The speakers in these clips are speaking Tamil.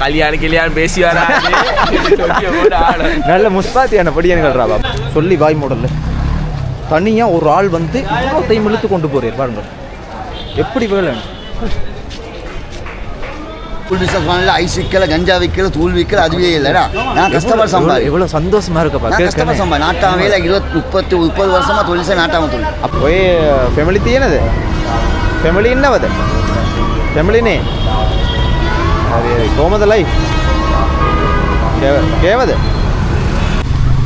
கல்யாணம் பேசி வர நல்ல முஸ்பாத்தியான படியானுகள் ராபா சொல்லி வாய் மூடல. தனியாக ஒரு ஆள் வந்து இவ்வளோத்தையும் இழுத்து கொண்டு போறார் பாருங்க. எப்படி வேலை ஐஸ் விற்கல, கஞ்சா விற்கல, தூள் விற்கல, அதுவே இல்லைடா. நான் கஸ்டமர் சம்பாதி எவ்வளோ சந்தோஷமா இருக்கப்பா. கஸ்டமர் சம்பாதி நாட்டாம வேலை 30 வருஷமா தொழில் செய்ய நாட்டாம தொழில். அப்போ ஃபேமிலி தீயனது ஃபேமிலி என்னவது ஃபேமிலினே அது கோமத லைஃப் கேவது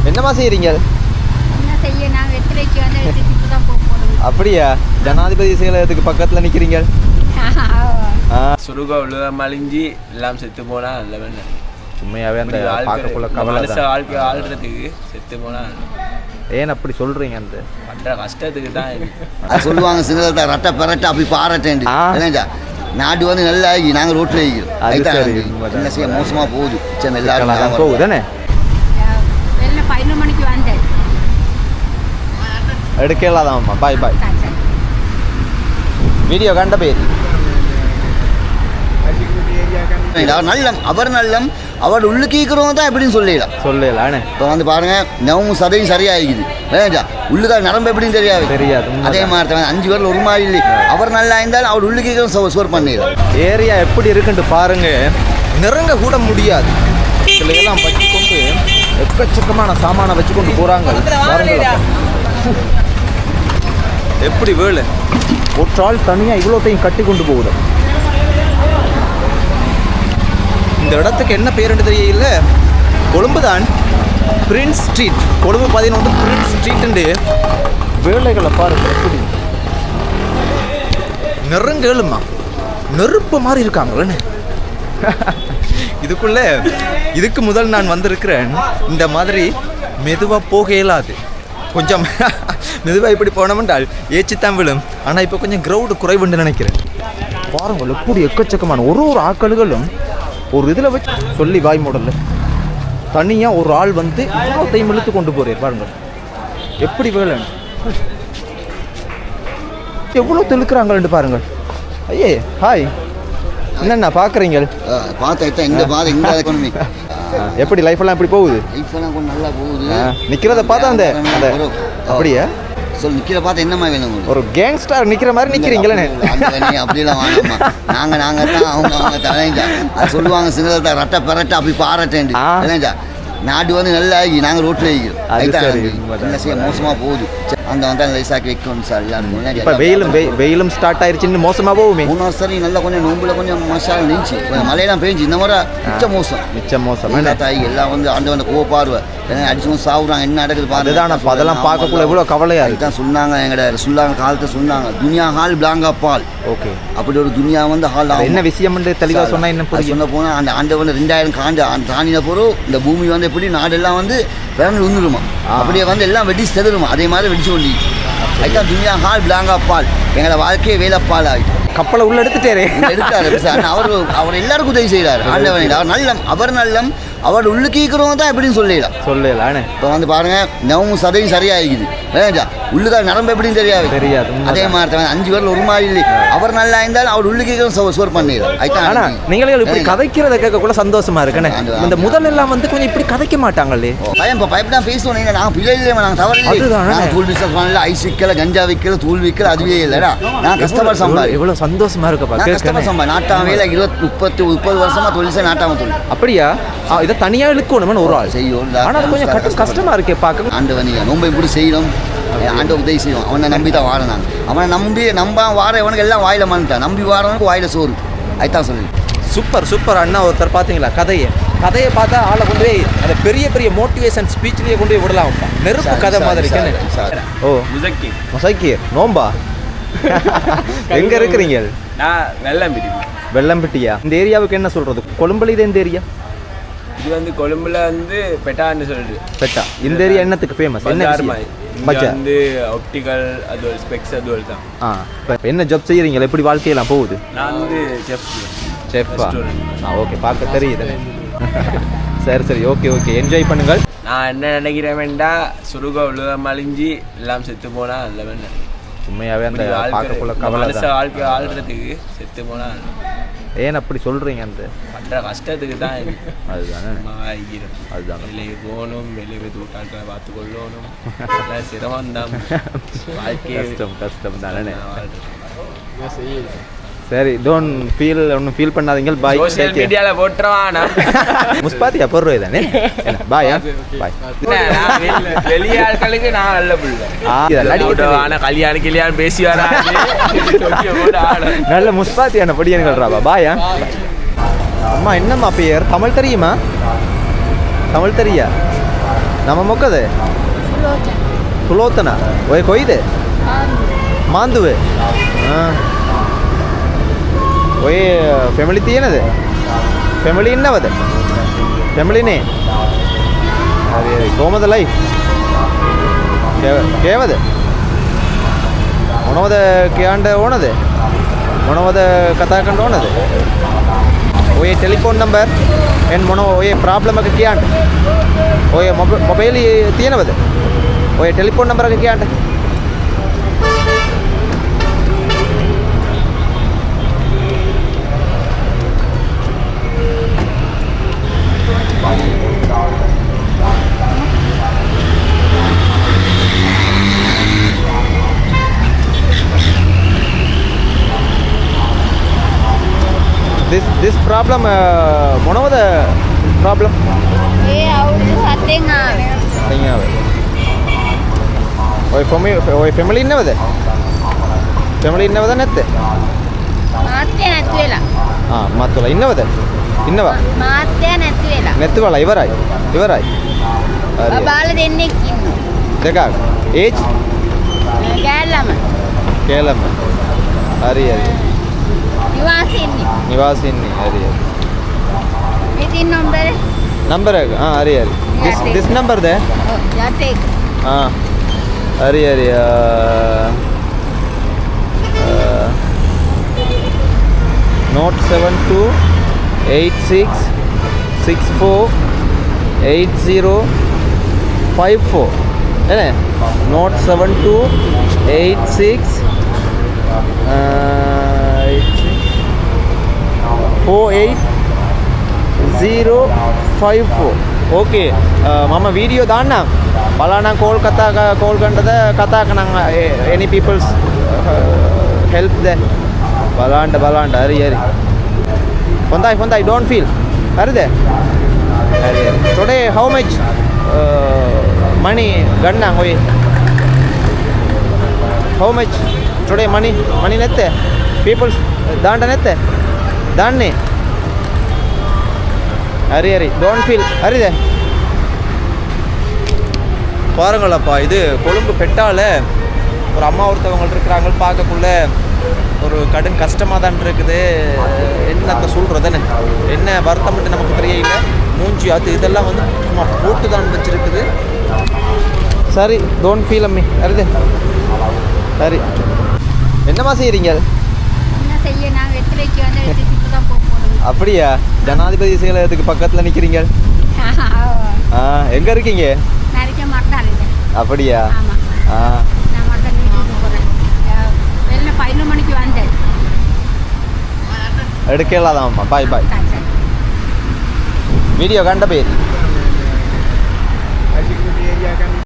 என்னமா செய்கிறீங்க? அப்படியா? ஜனாதிபதி செயலகத்துக்கு பக்கத்தில் நிற்கிறீங்க. சுருக உள்ள மலிஞ்சி எல்லாம் செத்து போனா நல்ல வேணும். உண்மையாகவே அந்த பார்க்கக்குள்ள கவலை வாழ்க்கை ஆள்றதுக்கு செத்து போனா. ஏன் அப்படி சொல்கிறீங்க? அந்த பண்ற கஷ்டத்துக்கு தான் சொல்லுவாங்க. சிங்களத்தை ரட்ட பெரட்ட அப்படி பாராட்டேன். நாடு வந்து நல்லா ஆகி நாங்கள் ரோட்டில் ஆகிக்கிறோம். என்ன செய்ய மோசமாக போகுது. எல்லாரும் போகுதானே. 11 மணிக்கு வந்தேன். எடுக்கலாதாம்மா. பாய் பாய். வீடியோ கண்ட பேர் நல்லம் அவர் நல்லம் அவர் உள்ளுக்கிறவங்க தான் எப்படின்னு சொல்லலாம். இப்போ வந்து பாருங்க, நவமும் சதையும் சரியாகிக்குது. வேணா உள்ளுக்கா நரம்பு எப்படின்னு தெரியாது. அதே மாதிரி தான் 5 பேரில் ஒரு மாதிரி இல்லை. அவர் நல்லா இருந்தாலும் அவர் உள்ளுக்கிறவங்க சோர் பண்ணிடலாம். ஏரியா எப்படி இருக்குன்னு பாருங்க. நெருங்க கூட முடியாது. சில எல்லாம் வச்சுக்கொண்டு எக்கச்சக்கமான சாமானை வச்சுக்கொண்டு போறாங்க. எப்படி வேலை ஒற்றால் தனியாக இவ்வளோத்தையும் கட்டி கொண்டு போகுது. இந்த இடத்துக்கு என்ன பேருன்னு தெரியல. கொழும்பு தான் Prince street. Colombo 11 Prince street. வேலைகளை பாருங்க எப்படி நெருங்கேளுமா நெருப்பு மாதிரி இருக்காங்களே. இதுக்கு முதல் நான் வந்திருக்கிறேன். இந்த மாதிரி மெதுவாக போக இயலாது. கொஞ்சம் மெதுவாக இப்படி போனோம்ன்றால் ஏச்சித்தான் விழும். ஆனால் இப்போ கொஞ்சம் கிரௌடு குறைவுன்னு நினைக்கிறேன். பாருங்கள் எப்படி எக்கச்சக்கமான ஒரு ஆக்களுகளும் ஒரு இதில் வச்சு சொல்லி வாய் மூடல. தனியாக ஒரு ஆள் வந்து இவ்வளோத்தையும் இழுத்து கொண்டு போறார் பாருங்க. எப்படி வேலை எவ்வளோ தெளுக்குறாங்கன்னு பாருங்க. ஐயே ஹாய், என்னண்ணா பார்க்குறீங்க? பார்த்தா இந்த பாதை இந்த எக்கனாமி எப்படி லைஃப் எல்லாம் எப்படி போகுது? லைஃப் எல்லாம் கொஞ்சம் நல்லா போகுது. நிற்கிறத பார்த்தா அந்த அப்படியே சொல்லி நிற்கிற பார்த்து என்னமா வேணும்? ஒரு கேங்ஸ்டர் நிற்கிற மாதிரி நிற்கிறீங்களே. அப்படிலாம் வாங்கம்மா. நாங்கள் தான் அவங்க தலைஞ்சா அது சொல்லுவாங்க. சிங்களத்தை ரட்ட பெரட்ட அப்படி பாராட்டேன். இல்லைஞ்சா நாடு வந்து நல்லா ஆகி நாங்கள் ரோட்டில் ஆகிக்கிறோம். என்ன செய்ய மோசமாக போகுது. அந்த வந்து அந்த லைசாக்கி வைக்கணும் சார். இப்போ வெயிலும் ஸ்டார்ட் ஆயிடுச்சுன்னு மோசமாக போகுமே. 3 வருஷம் நல்லா கொஞ்சம் நோம்பில் கொஞ்சம் மசாலா நின்றுச்சு. மழையெல்லாம் பெஞ்சு இந்த மாதிரி மிச்சம் மோசம் தாய் எல்லாம் வந்து அந்த வந்து கோப்பார்வை அடிச்சு சாவுறாங்க. என்ன நடக்குது அதுதான் அதெல்லாம் பார்க்கக்குள்ள எவ்வளோ கவலையாக அதுதான் சொன்னாங்க. எங்கட சொல்லாங்க காலத்தை சொன்னாங்க. துனியா ஹால் பிளாங்கா பால். ஓகே, அப்படி ஒரு துனியா வந்து ஹால் என்ன விஷயம் தெளிவாக சொன்னால் என்ன சொன்ன போனால் அந்த ஆண்டை வந்து 2000 காண்டு தாண்டின போகிறோம். இந்த பூமி வந்து எப்படி நாடெல்லாம் வந்து விளங்கு விழுந்துருமா, அப்படியே வந்து எல்லாம் வெடி செதுருமா. அதே மாதிரி வெடிச்சு கொண்டு அதுதான் துனியா ஹால் பிளாங்கா பால். எங்களோட வாழ்க்கையே வேலைப்பால் ஆகிட்டு கப்பலை உள்ள எடுத்துட்டாரு. அவர் எல்லாருக்கும் உதவி செய்கிறார். ஆண்டவன் அவர் நல்லம் அவர் நல்லம் அவர் உள்ளுக்கிறவங்க தான் எப்படின்னு சொல்லலாம். இப்போ வந்து பாருங்க, நவமும் சதையும் சரியாகிக்குது. வேணா உள்ளுக்கா நரம்பு எப்படின்னு தெரியாது. அதே மாதிரி தான் 5 பேரில் ஒரு மாதிரி இல்லை. அவர் நல்லா இருந்தாலும் அவர் உள்ளுக்கிறவங்க சோர் பண்ணிடலாம். அதுதான் நீங்களே இப்படி கதைக்கிறத கேட்கக்குள்ள சந்தோஷமா இருக்குன்னு. இந்த முதல் எல்லாம் வந்து கொஞ்சம் இப்படி கதைக்க மாட்டாங்களே. பயப்படா பேசுவோம். நாங்கள் பிள்ளை இல்லை, நாங்கள் தவறு தூள் பிஸ்னஸ் பண்ணல. ஐஸ் விற்கல, கஞ்சா விற்கல, தூள் விற்கல, அதுவே இல்லைடா. நான் கஸ்டமர் சம்பாதி எவ்வளோ சந்தோஷமா இருக்கப்பா. கஸ்டமர் சம்பாதி நாட்டாம வேலை 30 வருஷமா தொழில் செய்ய நாட்டாம தொழில். அப்படியா? இதை தனியாக இழுக்கணும்னு ஒரு ஆள் செய்யும். ஆனால் கொஞ்சம் கஷ்டமா இருக்கே பார்க்க. ஆண்டவன் நோம்பை இப்படி செய்யணும். ஆண்ட உதவி செய்வோம். அவனை நம்பி தான் வாழனாங்க. அவனை நம்ப வாரவனுக்கு எல்லாம் வாயில மாட்டான். நம்பி வாரவனுக்கு வாயில சோறு. அதுதான் சொல்லி சூப்பர் அண்ணா ஒருத்தர் பார்த்தீங்களா? கதையை பார்த்தா ஆளை கொண்டு போய் அந்த பெரிய மோட்டிவேஷன் ஸ்பீச்லேயே கொண்டு போய் விடலாம். நெருப்பு கதை மாதிரி. ஓ முசைக்கீர் நோம்பா எங்க இருக்கிறீங்க? வெள்ளம்பிட்டியா? இந்த ஏரியாவுக்கு என்ன சொல்றது? கொழும்புல இது எந்த ஏரியா? இது வந்து கொழும்புல வந்து பெட்டான்னு சொல்லிட்டு. பெட்டா இந்த ஏரியா என்னத்துக்கு ஃபேமஸ்? என்ன வந்து ஆப்டிகல் அது ஸ்பெக்ஸ் அது தான். என்ன ஜாப் செய்யறீங்க? எப்படி வாழ்க்கையெல்லாம் போகுது? நான் வந்து செஃப்பா? ஓகே, பார்க்க தெரியுது. சரி ஓகே என்ஜாய் பண்ணுங்கள். நான் என்ன நினைக்கிறேன் வேண்டா, சுருக உள்ள மலிஞ்சி எல்லாம் செத்து போனா நல்ல வேணும். உண்மையாகவே அந்த பார்க்கக்குள்ள கவலை வாழ்க்கை ஆள்றதுக்கு செத்து போனா ஏன் அப்படி சொல்கிறீங்க அந்த பண்ற கஷ்டத்துக்கு தான் இது. அதுதானே ஆகிரும். அதுதான் வெளியே போகணும், வெளியே தூட்டாக்களை பார்த்து கொள்ளணும், எல்லாம் சிரமம் தான். வாழ்க்கையே கஷ்டம் தானே. சரி டோன்ட் ஃபீல் ஒன்றும் ஃபீல் பண்ணாதீங்க. பாய். சோஷியல் மீடியாவில் போட்டுருவானா முஸ்பாத்தியா போடுறது தானே. பாயா பாய். வெளியே ஆட்களுக்கு நான் நல்ல பிள்ளை. ஆனால் கல்யாணம் பேசி வராது. நல்ல முஸ்பாத்தியான படியன்கள்ராபா. பாயா. அம்மா என்னம்மா பேர்? தமிழ் தெரியுமா? தமிழ் தெரியா? நம்ம மொக்கது சுலோத்தனா ஒய் கொய்து மாந்துவே. ඔය ෆැමිලි තියෙනද? ෆැමිලි ඉන්නවද? ෆැමිලිනේ. හරි හරි. කොහමද ලයිෆ්? කේවද? මොනවද කියන්න ඕනද? මොනවද කතා කරන්න ඕනද? ඔය ටෙලිෆෝන් නම්බර් එන් මොන ඔය ප්‍රොබ්ලම් එක කියන්න. ඔය මොබයිල් තියෙනවද? ඔය ටෙලිෆෝන් නම්බර් එක කියන්න. This problem මොනවද problem? ඒ අවුරුදු 7න් ආවේ. අයියාව. ඔය ෆැමිලි ඉන්නවද? ෆැමිලි ඉන්නවද නැත්ද? මාත්‍ය නැති වෙලා. මත්වල ඉන්නවද? ඉන්නවා. මාත්‍ය නැති වෙලා. නැති වල ඉවරයි. හරි. බබාල දෙන්නෙක් ඉන්නවා. දෙකක්. ඒජ්? ගෑල්ලම. කේලම. හරි. නිවාසෙ ඉන්නේ. හරි. ඉතින් නම්බර එක. හරි. this number there? යට එක. හරි. 072 86 64 8054 है 072 86 48 ඕකේ මම වීඩියෝ දාන්නම් බලන්න කෝල් ගන්නද කතා කරන any people's help there බලන්න හරි හොඳයි don't feel හරිද හරි today how much money ගන්න ඔය how much today money නැත්තේ people's දාන්න නැත්තේ දාන්නේ ஹரி டோன்ட் ஃபீல் ஹரிதே பாருங்களப்பா இது கொழும்பு பெட்டால ஒரு அம்மா ஒருத்தவங்க இருக்கிறாங்க பார்க்கக்குள்ள ஒரு கடும் கஷ்டமாக தான் இருக்குது. என்னத்தை சொல்கிறதுன்னு என்ன வருத்தம் மட்டும் நமக்கு தெரியல. மூஞ்சி அது இதெல்லாம் வந்து சும்மா போட்டு தான் வச்சுருக்குது. சரி டோன்ட் ஃபீல் அம்மி ஹரிதே சரி. என்னம்மா செய்கிறீங்க? என்ன செய்ய நான் வெற்றிலைக்கு வந்து வெற்றிக்கு தான் போகணும். அப்படியா? ஜனாதிபதி செயலகத்துக்கு பக்கத்தில் நிற்கிறீங்க. எங்கே இருக்கீங்க? அப்படியா? நான் மட்டும் வீட்டுக்கு போகிறேன். வெளில 11 மணிக்கு வந்தேன். எடுக்கலாதாம்மா. பாய் வீடியோ கண்ட பேர்